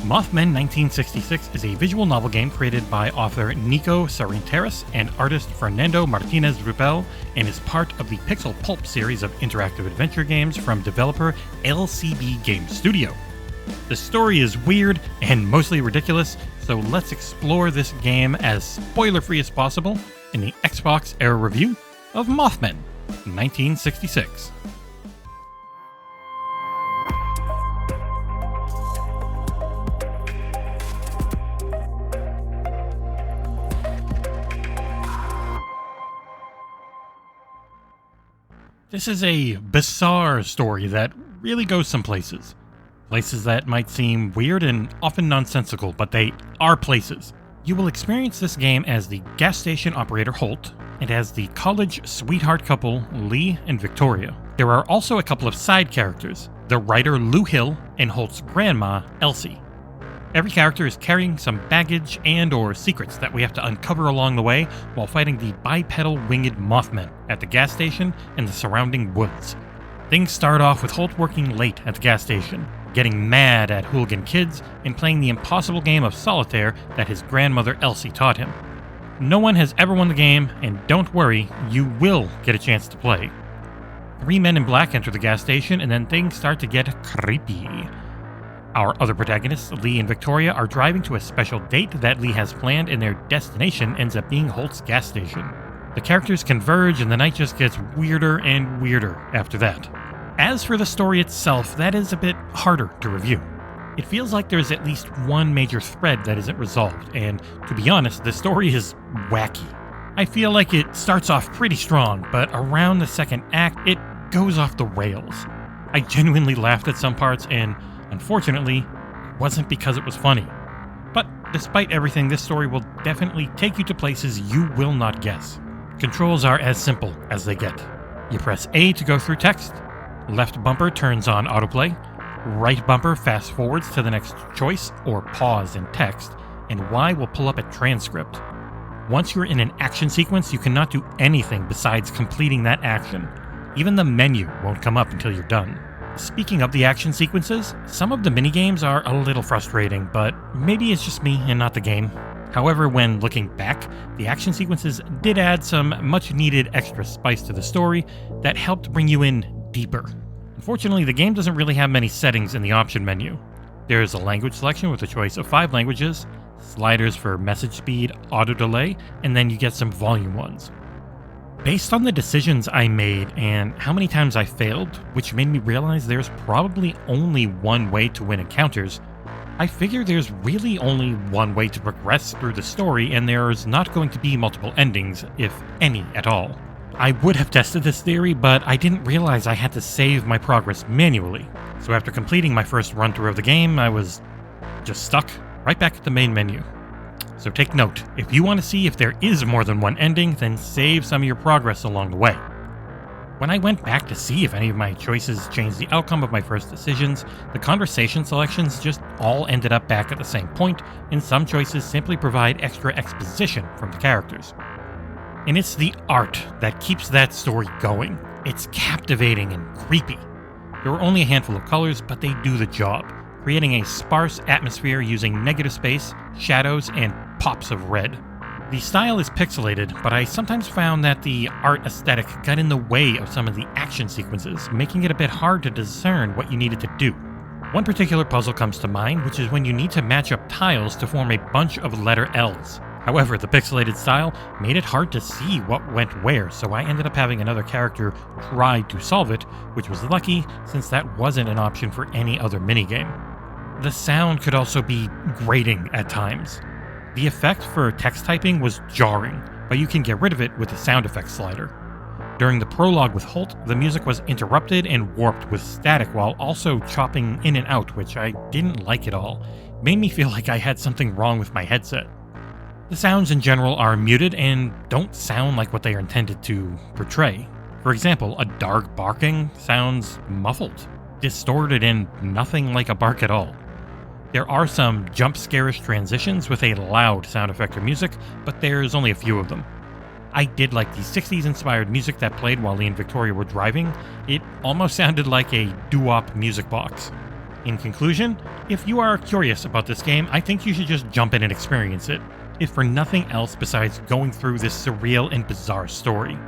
Mothmen 1966 is a visual novel game created by author Nico Sarinteris and artist Fernando Martinez Rupel, and is part of the Pixel Pulp series of interactive adventure games from developer LCB Game Studio. The story is weird and mostly ridiculous, so let's explore this game as spoiler-free as possible in the XboxEra review of Mothmen 1966. This is a bizarre story that really goes some places. Places that might seem weird and often nonsensical, but they are places. You will experience this game as the gas station operator Holt, and as the college sweetheart couple Lee and Victoria. There are also a couple of side characters, the writer Lou Hill and Holt's grandma Elsie. Every character is carrying some baggage and or secrets that we have to uncover along the way while fighting the bipedal winged Mothmen at the gas station and the surrounding woods. Things start off with Holt working late at the gas station, getting mad at hooligan kids, and playing the impossible game of solitaire that his grandmother Elsie taught him. No one has ever won the game, and don't worry, you will get a chance to play. 3 men in black enter the gas station, and then things start to get creepy. Our other protagonists, Lee and Victoria, are driving to a special date that Lee has planned, and their destination ends up being Holt's gas station. The characters converge, and the night just gets weirder and weirder after that. As for the story itself, that is a bit harder to review. It feels like there's at least one major thread that isn't resolved, and to be honest, the story is wacky. I feel like it starts off pretty strong, but around the second act, it goes off the rails. I genuinely laughed at some parts, and unfortunately, it wasn't because it was funny. But despite everything, this story will definitely take you to places you will not guess. Controls are as simple as they get. You press A to go through text, left bumper turns on autoplay, right bumper fast forwards to the next choice or pause in text, and Y will pull up a transcript. Once you're in an action sequence, you cannot do anything besides completing that action. Even the menu won't come up until you're done. Speaking of the action sequences, some of the minigames are a little frustrating, but maybe it's just me and not the game. However, when looking back, the action sequences did add some much-needed extra spice to the story that helped bring you in deeper. Unfortunately, the game doesn't really have many settings in the option menu. There's a language selection with a choice of 5 languages, sliders for message speed, auto delay, and then you get some volume ones. Based on the decisions I made and how many times I failed, which made me realize there's probably only one way to win encounters, I figure there's really only one way to progress through the story, and there's not going to be multiple endings, if any at all. I would have tested this theory, but I didn't realize I had to save my progress manually. So after completing my first run-through of the game, I was just stuck right back at the main menu. So take note, if you want to see if there is more than one ending, then save some of your progress along the way. When I went back to see if any of my choices changed the outcome of my first decisions, the conversation selections just all ended up back at the same point, and some choices simply provide extra exposition from the characters. And it's the art that keeps that story going. It's captivating and creepy. There are only a handful of colors, but they do the job, creating a sparse atmosphere using negative space, shadows, and pops of red. The style is pixelated, but I sometimes found that the art aesthetic got in the way of some of the action sequences, making it a bit hard to discern what you needed to do. One particular puzzle comes to mind, which is when you need to match up tiles to form a bunch of letter L's. However, the pixelated style made it hard to see what went where, so I ended up having another character try to solve it, which was lucky since that wasn't an option for any other minigame. The sound could also be grating at times. The effect for text typing was jarring, but you can get rid of it with the sound effects slider. During the prologue with Holt, the music was interrupted and warped with static while also chopping in and out, which I didn't like at all. It made me feel like I had something wrong with my headset. The sounds in general are muted and don't sound like what they are intended to portray. For example, a dog barking sounds muffled, distorted, and nothing like a bark at all. There are some jump-scarish transitions with a loud sound effect or music, but there's only a few of them. I did like the 60s-inspired music that played while Lee and Victoria were driving. It almost sounded like a doo-wop music box. In conclusion, if you are curious about this game, I think you should just jump in and experience it, if for nothing else besides going through this surreal and bizarre story.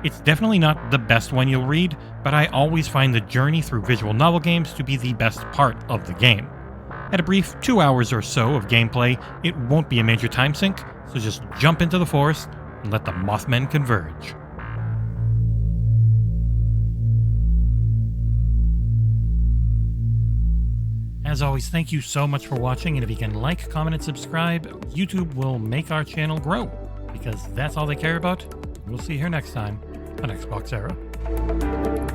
It's definitely not the best one you'll read, but I always find the journey through visual novel games to be the best part of the game. At a brief 2 hours or so of gameplay, it won't be a major time sink, so just jump into the forest and let the Mothmen converge. As always, thank you so much for watching, and if you can like, comment, and subscribe, YouTube will make our channel grow, because that's all they care about. We'll see you here next time on XboxEra.